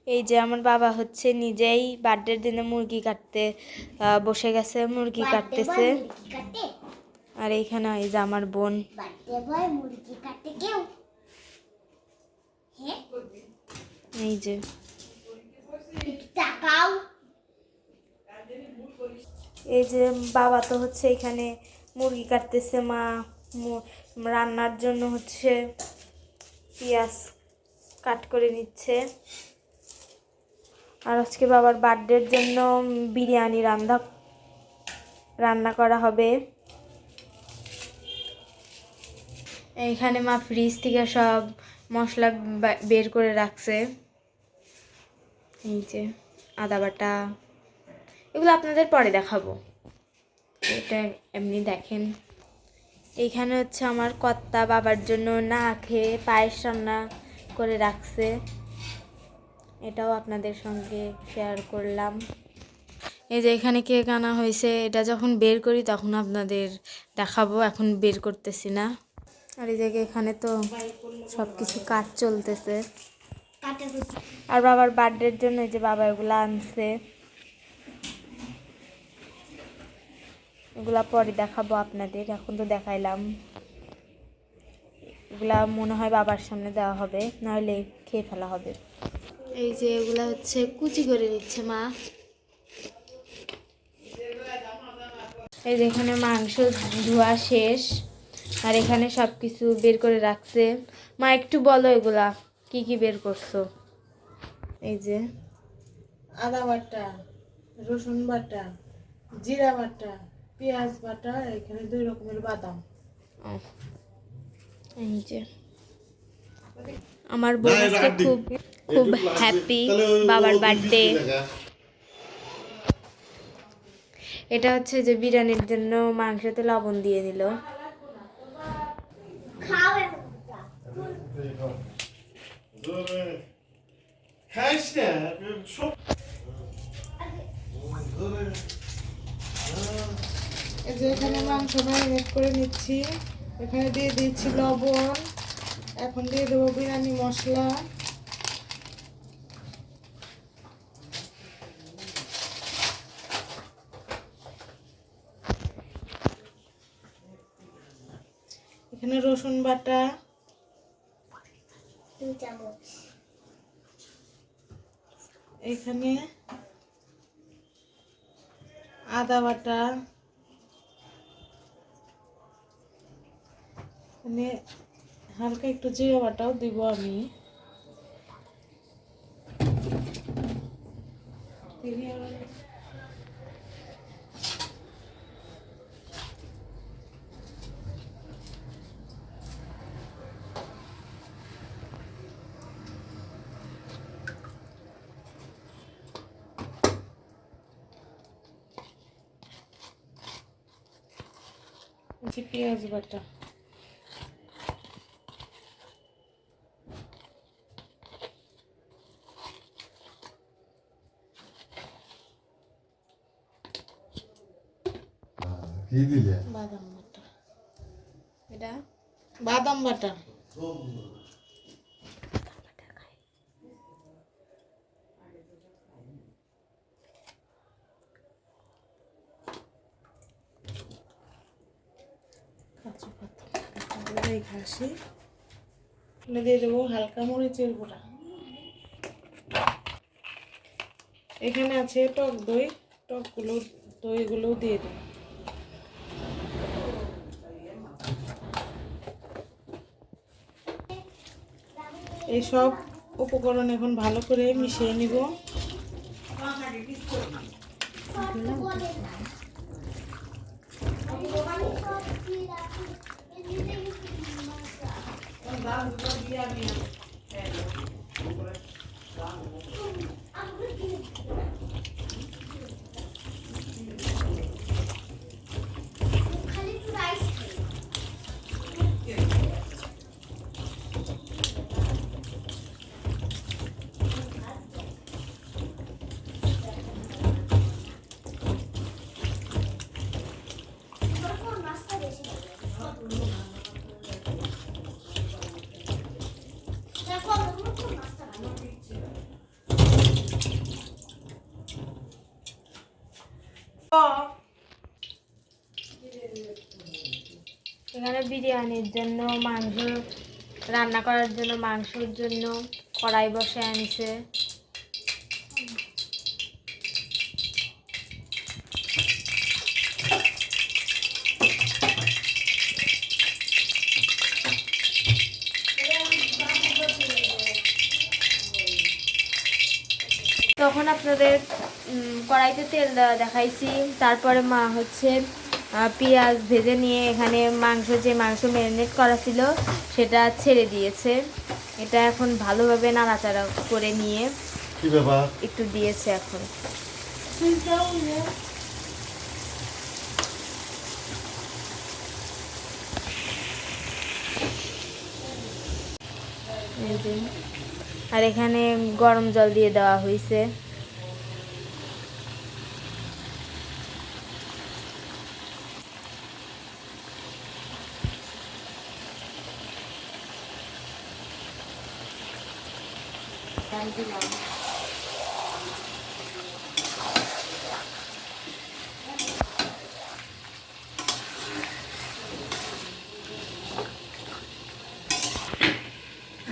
এই যে আমার বাবা হচ্ছে নিজেই বার্থডের দিনে মুরগি কাটতে বসে গেছে, মুরগি কাটতেছে। আর এইখানে এই যে আমার বোন, এই যে এই যে বাবা তো হচ্ছে এখানে মুরগি কাটতেছে, মা রান্নার জন্য হচ্ছে পেঁয়াজ কাট করে নিচ্ছে। আর আজকে বাবার বার্থডের জন্য বিরিয়ানি রান্না করা হবে। এইখানে মা ফ্রিজ থেকে সব মশলা বের করে রাখছে। এই যে আদা বাটা, এগুলো আপনাদের পরে দেখাবো, এটা এমনি দেখেন। এইখানে হচ্ছে আমার কর্তা বাবার জন্য না খেয়ে পায়েস রান্না করে রাখছে, এটাও আপনাদের সঙ্গে শেয়ার করলাম। এই যে এখানে কেক আনা হয়েছে, এটা যখন বের করি তখন আপনাদের দেখাবো, এখন বের করতেছি না। আর এই জায়গায় এখানে তো সব কিছু কাজ চলতেছে। আর বাবার বার্থডের জন্য এই যে বাবা এগুলা আনছে, এগুলা পরে দেখাবো আপনাদের, এখন তো দেখাইলাম। এগুলা মনে হয় বাবার সামনে দেওয়া হবে, নাহলে খেয়ে ফেলা হবে। এই যে এগুলা হচ্ছে কুচি করে নিচ্ছে মা। এই যে এখানে মাংস ধোয়া শেষ, আর এখানে সব কিছু বের করে রাখছে। মা একটু বলো এগুলা কি কি বের করছো। এই যে আদা বাটা, রসুন বাটা, জিরা বাটা, পেঁয়াজ বাটা, এখানে 2 রকমের বাদাম। এই যে আমার বোন আজকে খুব খুব হ্যাপি, বাবার বার্থডে। এটা হচ্ছে যে বিরিয়ানির জন্য মাংসতে লবণ দিয়ে দিল। এই যে এখানে মাংস ম্যারিনেট করে নিচ্ছি, এখানে দিয়ে দিচ্ছি লবণ, এখন দিয়ে দেবো বিরিয়ানি মশলা। এখানে রসুন বাটা 2 চামচ, এখানে আদা বাটা, এখানে হালকা একটু জিরা বাটাও দিব আমি। পেঁয়াজ বাটা, বাদাম বাটা, এটা বাদাম বাটা, কাঁচা পাতা ঘাসি, দিয়ে দেবো হালকা মরিচের গুঁড়া। এখানে আছে টক দই, দইগুলো দিয়ে দেবো। এই সব উপকরণ এখন ভালো করে মিশিয়ে নিব। এখানে বিরিয়ানির জন্য মাংস রান্না করার জন্য মাংসের জন্য কড়াই বসে আনছে। তখন আপনাদের কড়াইতে তেল দেওয়া দেখাইছি। তারপরে মা হচ্ছে পেঁয়াজ ভেজে নিয়ে এখানে যে মাংস ম্যারিনেট করা ছিল সেটা ছেড়ে দিয়েছে। এটা এখন ভালোভাবে নাড়াচাড়া করে নিয়ে একটু দিয়েছে। এখন আর এখানে গরম জল দিয়ে দেওয়া হয়েছে।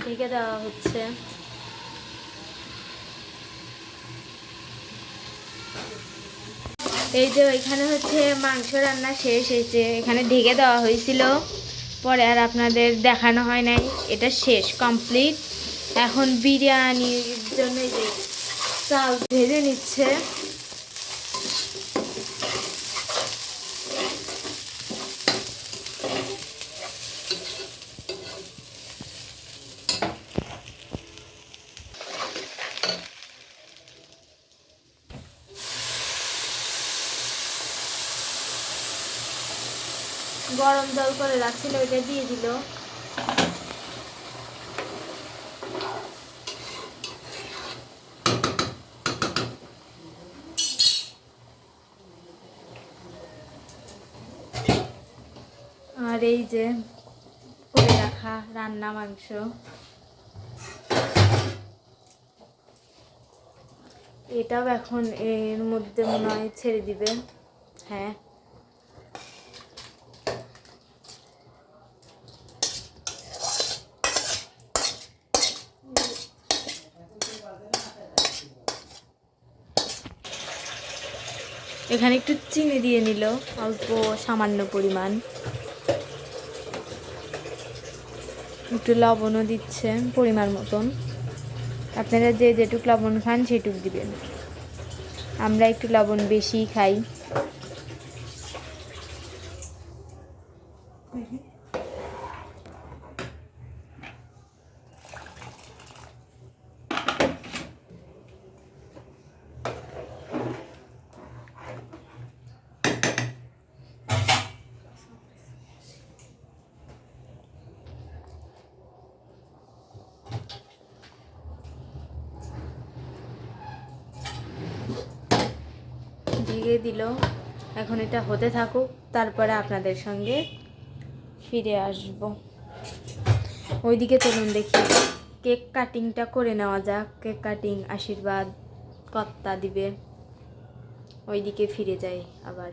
ঢেকে দেওয়া হচ্ছে। এই যে এখানে হচ্ছে মাংস রান্না শেষ হয়েছে, এখানে ঢেকে দেওয়া হয়েছিল, পরে আর আপনাদের দেখানো হয় নাই। এটা শেষ, কমপ্লিট। এখন বিরিয়ানির জন্য এই যে চাল ভেজে নিচ্ছে। গরম জল করে রাখছিল, ওইটা দিয়ে দিল। আর এই যে করে রাখা রান্না মাংস, এটাও এখন এর মধ্যে মনে হয় ছেড়ে দিবে। হ্যাঁ, এখানে একটু চিনি দিয়ে নিল, অল্প সামান্য পরিমাণ। একটু লবণও দিচ্ছে পরিমাণ মতন। আপনারা যে যেটুক লবণ খান সেটুক দিবেন। আমরা একটু লবণ বেশি খাই। ঢেকে দিল। এখন এটা হতে থাকুক, তারপরে আপনাদের সঙ্গে ফিরে আসব। ওইদিকে চলুন দেখি কেক কাটিংটা করে নেওয়া যাক। কেক কাটিং আশীর্বাদ কর্তা দিবে, ওইদিকে ফিরে যাই আবার।